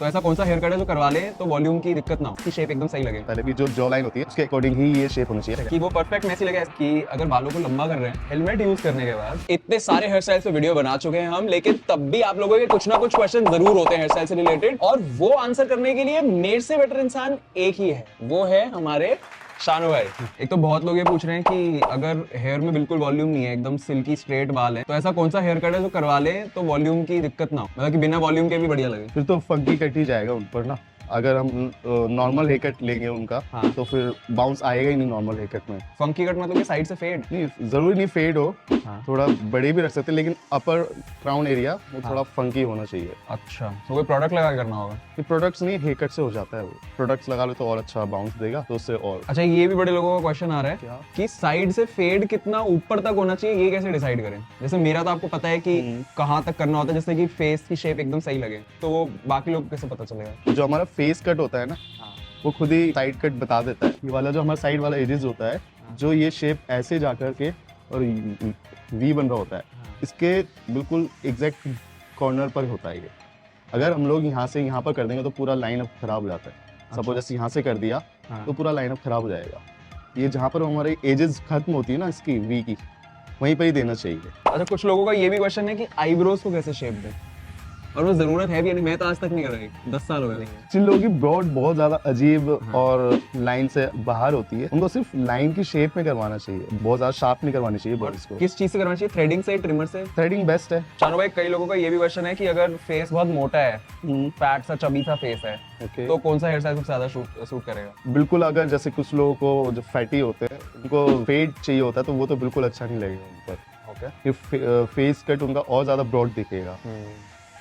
तो ऐसा कौन सा हेयर कट है जो करवा ले तो वॉल्यूम की दिक्कत ना हो, की शेप एकदम सही लगे, पहले भी जो जॉ लाइन होती है उसके अकॉर्डिंग ही ये शेप होनी चाहिए। कि वो परफेक्ट मैसी लगे। कि अगर बालों को लंबा कर रहे हैं हेलमेट यूज करने के बाद, इतने सारे हेयर स्टाइल पे वीडियो बना चुके हैं हम, लेकिन तब भी आप लोगों के कुछ ना कुछ क्वेश्चन जरूर होते हैं हेयर स्टाइल से रिलेटेड, और वो आंसर करने के लिए मेरे से बेटर इंसान एक ही है, वो है हमारे शानू भाई। एक तो बहुत लोग ये पूछ रहे हैं कि अगर हेयर में बिल्कुल वॉल्यूम नहीं है, एकदम सिल्की स्ट्रेट बाल है, तो ऐसा कौन सा हेयर कट है जो करवा ले तो वॉल्यूम की दिक्कत ना हो, मतलब कि बिना वॉल्यूम के भी बढ़िया लगे। फिर तो फंकी कट ही जाएगा उन पर ना। अगर हम नॉर्मल हेयर कट लेंगे उनका हाँ। तो फिर बाउंस आएगा ही नहीं नॉर्मल हेयर कट में। फंकी कट मतलब कि साइड से फेड। नहीं, जरूरी नहीं फेड हो, हाँ। थोड़ा बड़े भी रख सकते हैं, लेकिन अपर क्राउन एरिया वो थोड़ा फंकी होना चाहिए। अच्छा, तो कोई प्रोडक्ट लगा के करना होगा। ये प्रोडक्ट्स नहीं, हेयर कट से हो जाता है वो। प्रोडक्ट्स लगा लो तो और अच्छा बाउंस देगा, तो उससे और। अच्छा, ये भी बड़े लोगों का क्वेश्चन आ रहा है क्या? कि साइड से फेड कितना ऊपर तक होना चाहिए, ये कैसे डिसाइड करें। जैसे मेरा तो आपको पता है कि कहाँ तक करना होता है, जैसे कि फेस की शेप एकदम सही लगे, तो वो बाकी लोग कैसे पता चलेगा। जो हमारा फेस कट होता है ना, वो खुद ही साइड कट बता देता है। ये वाला जो हमारा साइड वाला एजेस होता है, जो ये शेप ऐसे जाकर के और वी बन रहा होता है, इसके बिल्कुल एग्जैक्ट कॉर्नर पर होता है ये। अगर हम लोग यहाँ से यहाँ पर कर देंगे तो पूरा लाइन अप खराब हो जाता है। सपोज जैसे यहाँ से कर दिया तो पूरा लाइन अप खराब हो जाएगा। ये जहाँ पर हमारे एजेस खत्म होती है ना इसकी वी की, वहीं पर ही देना चाहिए। अच्छा, कुछ लोगों का ये भी क्वेश्चन है कि आईब्रोज को कैसे शेप दें, और वो जरूरत है भी या नहीं। मैं तो आज तक नहीं कर रही, 10 साल हो गए। जिन लोगों की ब्रॉड बहुत ज्यादा अजीब और लाइन से बाहर होती है, उनको सिर्फ लाइन की शेप में करवाना चाहिए, बहुत ज्यादा शार्प नहीं करवानी चाहिए ब्रॉड को। किस चीज से करवाना चाहिए, थ्रेडिंग से, ट्रिमर से? थ्रेडिंग बेस्ट है। चानो भाई, कई लोगों का ये भी क्वेश्चन है कि अगर फेस बहुत मोटा है, फैट सा चबी सा फेस है, तो कौन सा हेयर स्टाइल सबसे ज्यादा सूट करेगा। बिल्कुल, अगर जैसे कुछ लोगों को जो फैटी होते हैं उनको फेड चाहिए होता है, तो वो तो बिल्कुल अच्छा नहीं लगेगा उन पर। फेस कट उनका और ज्यादा ब्रॉड दिखेगा।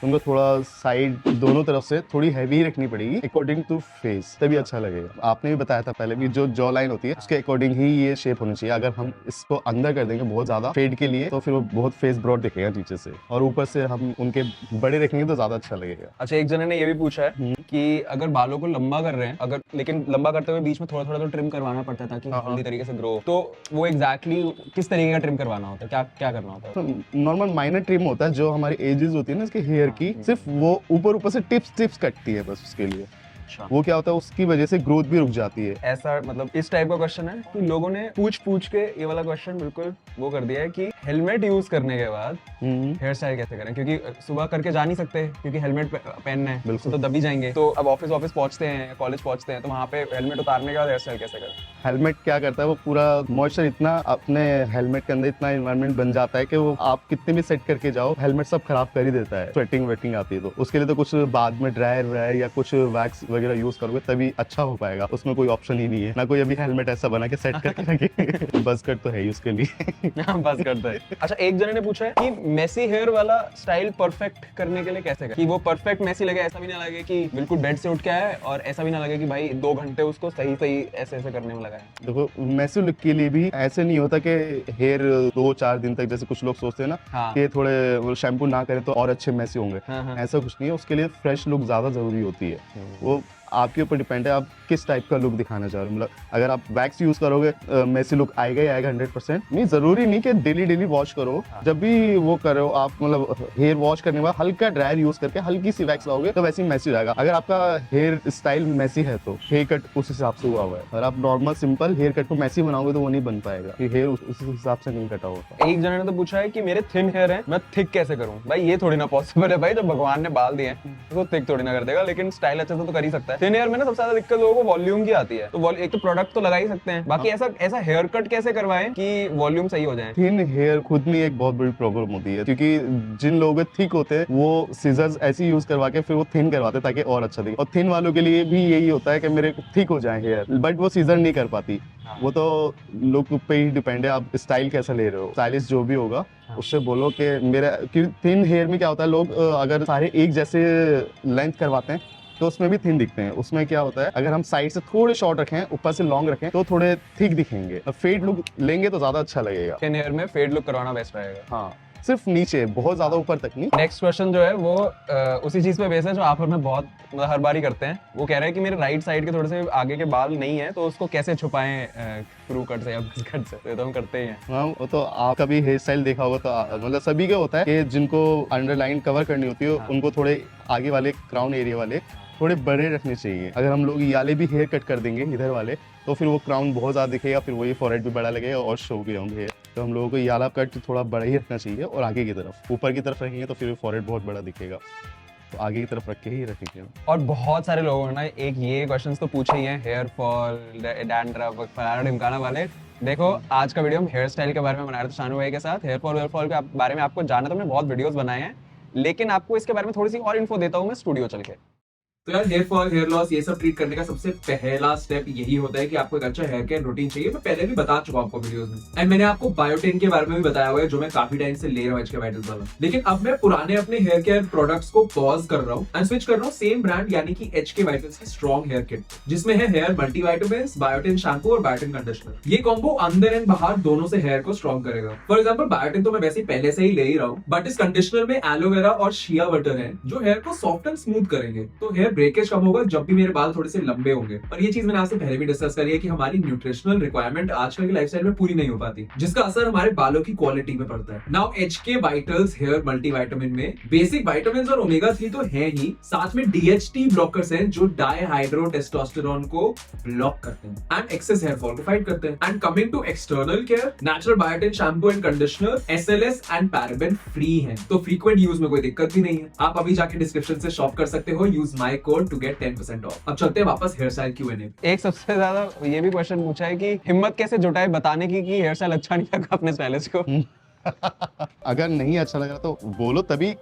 उनको थोड़ा साइड दोनों तरफ से थोड़ी हैवी रखनी पड़ेगी अकॉर्डिंग टू फेस, तभी अच्छा लगेगा। आपने भी बताया था पहले भी, जो जॉ लाइन होती है उसके अकॉर्डिंग ही ये शेप होनी चाहिए। अगर हम इसको अंदर कर देंगे बहुत ज्यादा फेड के लिए, तो फिर वो बहुत फेस ब्रॉड दिखेगा नीचे से, और ऊपर से हम उनके बड़े रखेंगे तो ज्यादा अच्छा लगेगा। अच्छा, एक जने ने ये भी पूछा है कि अगर बालों को लंबा कर रहे हैं, अगर लेकिन लंबा करते हुए बीच में थोड़ा थोड़ा तो ट्रिम करवाना पड़ता है ताकि हेल्दी तरीके से ग्रो, तो वो एग्जैक्टली किस तरीके का ट्रिम करवाना होता है, क्या क्या करना होता है? तो नॉर्मल माइनर ट्रिम होता है, जो हमारी एजेस होती है ना इसके हेयर की, सिर्फ वो ऊपर से टिप्स कटती है बस उसके लिए। अच्छा। वो क्या होता है, उसकी वजह से ग्रोथ भी रुक जाती है। ऐसा मतलब इस टाइप का क्वेश्चन है कि लोगों ने पूछ के ये वाला क्वेश्चन बिल्कुल वो कर दिया है कि हेलमेट यूज करने के बाद हेयर स्टाइल कैसे करें, क्योंकि सुबह करके जा नहीं सकते क्योंकि हेलमेट पहनना है, बिल्कुल, तो दबी जाएंगे। तो अब ऑफिस पहुंचते हैं, कॉलेज पहुंचते हैं, तो वहाँ पे हेलमेट उतारने के बाद हेयर स्टाइल कैसे करें। हेलमेट क्या करता है, वो पूरा मॉइस्चर इतना अपने हेलमेट के अंदर इतना एनवायरनमेंट बन जाता है कि वो आप कितने भी सेट करके जाओ, हेलमेट सब खराब कर ही देता है। स्वेटिंग वेटिंग आती है, तो उसके लिए तो कुछ बाद में ड्रायर या कुछ वैक्स वगैरह यूज करोगे तभी अच्छा हो पाएगा। उसमें कोई ऑप्शन ही नहीं है, ना कोई अभी हेलमेट ऐसा बना के सेट करके रखे। बस कट तो है ही उसके लिए। बस करता है। अच्छा, एक जने ने पूछा है कि मेसी हेयर वाला स्टाइल परफेक्ट करने के लिए कैसे करें, कि वो परफेक्ट मेसी लगे, ऐसा भी ना लगे कि बिल्कुल बेड से उठ के आए, और ऐसा भी ना लगे कि भाई 2 घंटे उसको सही ऐसे करने में लगाए। देखो, मैसी लुक के लिए भी ऐसे नहीं होता कि हेयर 2-4 दिन तक, जैसे कुछ लोग सोचते हैं ना हाँ। कि थोड़े शैम्पू ना करें तो और अच्छे मैसी होंगे। हाँ। ऐसा कुछ नहीं है, उसके लिए फ्रेश लुक ज्यादा जरूरी होती है। वो आपके ऊपर डिपेंड है, आप किस टाइप का लुक दिखाना चाह रहे हो। मतलब अगर आप वैक्स यूज करोगे, मैसी लुक आएगा ही आएगा 100%। नहीं, जरूरी नहीं कि डेली वॉश करो। जब भी वो करो आप, मतलब हेयर वॉश करने के बाद हल्का ड्रायर यूज करके हल्की सी वैक्स लाओगे तो वैसे ही मैसी रहेगा। अगर आपका हेयर स्टाइल मैसी है तो हेयर कट उस हिसाब से हुआ हुआ है। अगर आप नॉर्मल सिंपल हेयर कट को मैसी बनाओगे तो वो नहीं बन पाएगा, हेयर उस हिसाब से नहीं कटा होगा। एक जने ने तो पूछा है कि मेरे थिन हेयर है, मैं थिक कैसे करूं। भाई ये थोड़ी ना पॉसिबल है भाई, जब भगवान ने बाल दिए हैं तो थिक थोड़ी ना कर देगा, लेकिन स्टाइल अच्छे से तो कर ही सकता है। थिन हेयर में ना सबसे ज्यादा दिक्कत लोगों को वॉल्यूम की आती है, तो एक तो प्रोडक्ट तो लगा ही सकते हैं, बाकी ऐसा हेयर कट कैसे करवाएं कि वॉल्यूम सही हो जाए। थिन हेयर खुद में एक बहुत बड़ी प्रॉब्लम होती है, क्योंकि जिन लोगों के थिक होते हैं वो सीजर्स ऐसे यूज करवा के फिर वो थिन करवाते हैं ताकि और अच्छा दिखे। और थिन वालों के लिए भी यही होता है कि मेरे थिक हो जाए हेयर, बट वो सीजर नहीं कर पाती। वो तो लोग पे ही डिपेंड है, आप स्टाइल कैसा ले रहे हो। स्टाइलिश जो भी होगा उससे बोलो कि मेरा थिन हेयर में क्या होता है, लोग अगर सारे एक जैसे लेंथ करवाते हैं तो उसमें भी थिन दिखते हैं। उसमें क्या होता है, अगर हम साइड से थोड़े शॉर्ट रखें, ऊपर से लॉन्ग रखें, तो थोड़े थिक दिखेंगे। फेड लुक लेंगे तो ज्यादा अच्छा लगेगा। थिन हेयर में फेड लुक करवाना बेस्ट रहेगा। हाँ, सिर्फ नीचे, बहुत ज्यादा ऊपर तक नहीं। नेक्स्ट क्वेश्चन जो है वो उसी चीज पे बेस है जो आप और मैं बहुत हर बार ही करते हैं। वो कह रहे हैं कि मेरे राइट साइड के थोड़े से आगे के बाल नहीं है, तो उसको कैसे छुपाएं क्रू कट से या बस कट से। तो हम करते ही हैं। हाँ, वो तो आपका भी हेयर स्टाइल देखा होगा तो मतलब सभी का होता है कि जिनको अंडरलाइन कवर करनी होती है उनको थोड़े आगे वाले क्राउन एरिया वाले थोड़े बड़े रखने चाहिए। अगर हम लोग याले भी हेयर कट कर देंगे इधर वाले तो फिर वो क्राउन बहुत ज़्यादा दिखेगा, फिर वही फॉरहेड भी बड़ा लगेगा और शो भी होंगे। तो हम लोगों को याला कट थोड़ा बड़ा ही रखना चाहिए और आगे की तरफ, ऊपर की तरफ रखेंगे तो फिर फॉरहेड बहुत बड़ा दिखेगा, तो आगे की तरफ रख के ही रखेंगे। और बहुत सारे लोगों ने एक ये क्वेश्चंस तो पूछे ही हैं, हेयर फॉल, डैंड्रफ, फलाना ढिमकाना वाले। देखो आज का वीडियो हम हेयर स्टाइल के बारे में बना रहे थे शानू भाई के साथ। हेयर फॉल के बारे में आपको जानना तो हमने बहुत वीडियोस बनाए हैं, लेकिन आपको इसके बारे में थोड़ी सी और इन्फो देता हूँ मैं स्टूडियो चल के। तो यार हेयर फॉल, हेयर लॉस ये सब ट्रीट करने का सबसे पहला स्टेप यही होता है कि आपको एक अच्छा हेयर केयर रूटीन चाहिए। मैं पहले भी बता चुका हूं आपको वीडियोस में, एंड मैंने आपको बायोटिन के बारे में भी बताया हुआ है जो मैं काफी टाइम से ले रहा हूं एचके वाइटल्स वाला। लेकिन अब मैं पुराने अपने हेयर केयर प्रोडक्ट्स को पॉज कर रहा हूं एंड स्विच कर रहा हूं सेम ब्रांड यानी कि एचके वाइटल्स की स्ट्रॉन्ग हेयर किट, जिसमें है हेयर मल्टीविटामिन्स, बायोटिन शैम्पू और बायोटिन कंडीशनर। ये कॉम्बो अंदर एंड बाहर दोनों से हेयर को स्ट्रॉन्ग करेगा। फॉर एग्जाम्पल बायोटिन तो मैं वैसे पहले से ही ले ही रहा हूँ, बट इस कंडीशनर में एलोवेरा और शिया बटर है जो हेयर को सॉफ्ट एंड स्मूथ करेंगे, तो हेयर ब्रेकेज कम होगा जब भी मेरे बाल थोड़े से लंबे होंगे। और ये चीज मैंने आपसे पहले भी डिस्कस करी है कि हमारी न्यूट्रिशनल रिक्वायरमेंट आजकल की लाइफस्टाइल में पूरी नहीं हो पाती, जिसका असर हमारे बालों की क्वालिटी में पड़ता है। Now HK vitals hair multivitamin में बेसिक विटामिन्स और ओमेगा 3 तो है ही, साथ में डीएचटी ब्लॉकर्स हैं जो डाइहाइड्रो टेस्टोस्टेरोन को ब्लॉक करते हैं एंड एक्सेस हेयर फॉल को फाइट करते हैं। And coming to external care, natural biotin shampoo and conditioner SLS and paraben free है, तो फ्रीक्वेंट यूज में कोई दिक्कत भी नहीं है। आप अभी जाके डिस्क्रिप्शन से शॉप कर सकते हो, use my code to get 10% off. अब चलते हैं वापस हेयर स्टाइल Q&A। एक सबसे ज्यादा ये भी क्वेश्चन पूछा है कि हिम्मत कैसे जुटाए बताने की कि हेयर स्टाइल अच्छा नहीं लगा अपने स्टाइलिस्ट को। अगर नहीं अच्छा लग रहा तो बोलो, तभी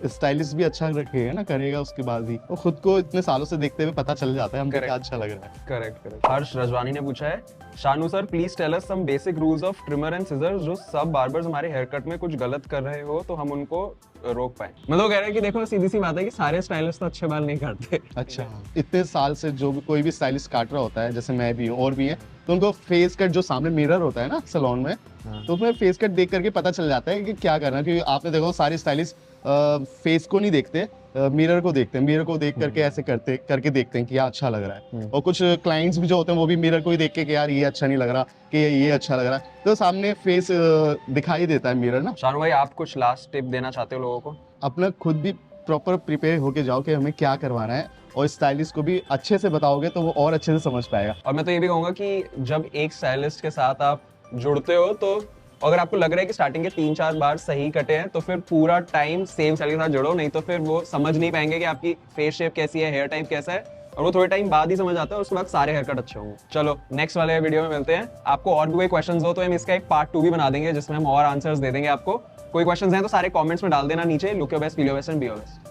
स्टाइलिस्ट भी अच्छा रखेगा ना, करेगा उसके बाद ही। वो खुद को इतने सालों से देखते हुए पता चल जाता है हमको क्या अच्छा लग रहा है। करेक्ट। हर्ष रजवानी ने पूछा है, Shanu sir please tell us some basic rules of trimmer and scissors, जो सब बार्बर्स हमारे हेयर कट में कुछ गलत कर रहे हो तो हम उनको रोक पाए। मतलब कह रहे हैं कि देखो सीधी सी बात है कि सारे स्टाइलिस्ट तो अच्छे बाल नहीं काटते। अच्छा, इतने साल से जो भी कोई भी स्टाइलिस्ट काट रहा होता है, जैसे मैं भी हूँ और भी है, तो उनको फेस कट जो सामने मिरर होता है ना सैलून में, तो उसमें फेस कट देख करके पता चल जाता है कि क्या करना है। क्योंकि आपने देखो सारे स्टाइलिस्ट फेस को नहीं देखते, मिरर को देखते हैं, मिरर को देख करके ऐसे करके देखते हैं कि क्या अच्छा लग रहा है। और कुछ क्लाइंट्स भी जो होते हैं वो भी मिरर को ही देख के कि यार ये अच्छा नहीं लग रहा, कि ये अच्छा लग रहा है, तो सामने फेस दिखाई देता है मिरर ना। शानू भाई आप कुछ लास्ट टिप देना चाहते हो लोगों को? अपना खुद भी प्रॉपर प्रिपेयर होके जाओ कि हमें क्या करवाना है, और स्टाइलिस्ट को भी अच्छे से बताओगे तो वो और अच्छे से समझ पाएगा। और मैं तो ये भी कहूंगा कि जब एक स्टाइलिस्ट के साथ आप जुड़ते हो, तो अगर आपको लग रहा है कि स्टार्टिंग के 3-4 बार सही कटे हैं तो फिर पूरा टाइम सेम स्टाइल के साथ जुड़ो, नहीं तो फिर वो समझ नहीं पाएंगे कि आपकी फेस शेप कैसी है, हेयर टाइप कैसा है, और वो थोड़े टाइम बाद ही समझ आता है, उसके बाद सारे हेयर कट अच्छे होंगे। चलो नेक्स्ट वाले वीडियो में मिलते हैं। आपको और भी कोई क्वेश्चंस हो तो हम इसका एक पार्ट 2 भी बना देंगे जिसमें हम और आंसर्स दे देंगे आपको। कोई क्वेश्चंस हैं तो सारे कमेंट्स में डाल देना नीचे। Look your best, feel your best and be your best.